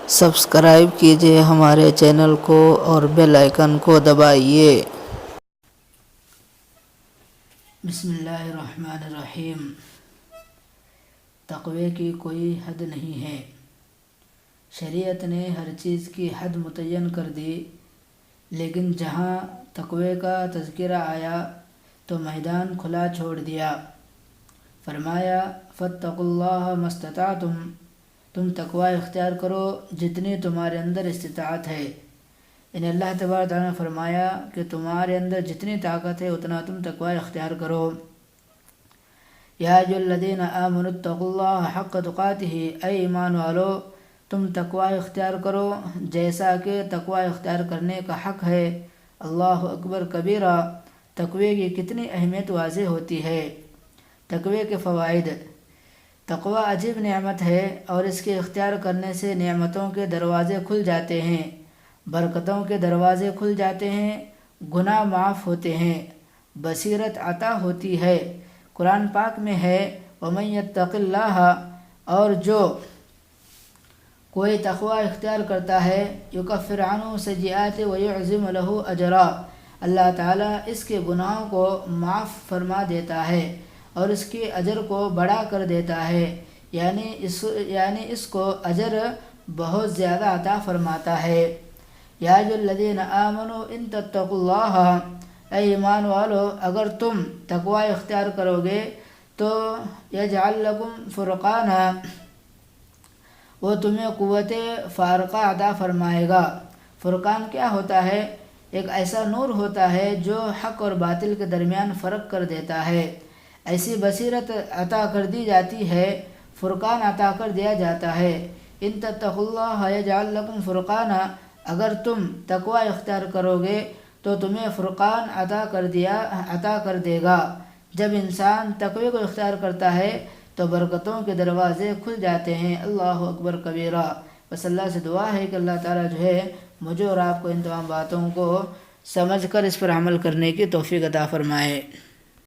Subscribe کیجیے ہمارے channel کو اور بیل آئیکن کو دبائیے۔ بسم اللہ الرحمن الرحیم۔ تقوی کی کوئی حد نہیں ہے۔ شریعت نے ہر چیز کی حد متعین کر دی، لیکن جہاں تقوی کا تذکرہ آیا تو میدان کھلا چھوڑ دیا۔ فرمایا فاتقوا اللہ ما استطعتم، تم تقوی اختیار کرو جتنی تمہارے اندر استطاعت ہے۔ یعنی اللہ تبارک تعالیٰ نے فرمایا کہ تمہارے اندر جتنی طاقت ہے اتنا تم تقوی اختیار کرو۔ یا ایھا الذین آمنوا اتقوا اللہ حق تقاتہ، اے ایمان والو تم تقوی اختیار کرو جیسا کہ تقوی اختیار کرنے کا حق ہے۔ اللہ اکبر کبیرہ۔ تقوی کی کتنی اہمیت واضح ہوتی ہے۔ تقوی کے فوائد۔ تقوی عجیب نعمت ہے اور اس کے اختیار کرنے سے نعمتوں کے دروازے کھل جاتے ہیں، برکتوں کے دروازے کھل جاتے ہیں، گناہ معاف ہوتے ہیں، بصیرت عطا ہوتی ہے۔ قرآن پاک میں ہے وَمَن يَتَّقِ اللَّهَ، اور جو کوئی تقوی اختیار کرتا ہے يُكَفِّرْ عَنْهُ سَيِّئَاتِهِ وَيُعْظِمْ لَهُ أَجْرًا، اللہ تعالیٰ اس کے گناہوں کو معاف فرما دیتا ہے اور اس کے اجر کو بڑا کر دیتا ہے، یعنی اس کو اجر بہت زیادہ عطا فرماتا ہے۔ یا ایھا الذین آمنوا ان تتقوا اللہ، اے ایمان والو اگر تم تقوی اختیار کرو گے تو یجعل لکم فرقانا، وہ تمہیں قوت فارقہ عطا فرمائے گا۔ فرقان کیا ہوتا ہے؟ ایک ایسا نور ہوتا ہے جو حق اور باطل کے درمیان فرق کر دیتا ہے۔ ایسی بصیرت عطا کر دی جاتی ہے، فرقان عطا کر دیا جاتا ہے۔ ان تتقوا اللہ یجعل لکم فرقانا، اگر تم تقوی اختیار کرو گے تو تمہیں فرقان عطا کر دے گا۔ جب انسان تقوی کو اختیار کرتا ہے تو برکتوں کے دروازے کھل جاتے ہیں۔ اللہ اکبر کبیرہ۔ بس اللہ سے دعا ہے کہ اللہ تعالیٰ مجھے اور آپ کو ان تمام باتوں کو سمجھ کر اس پر عمل کرنے کی توفیق عطا فرمائے۔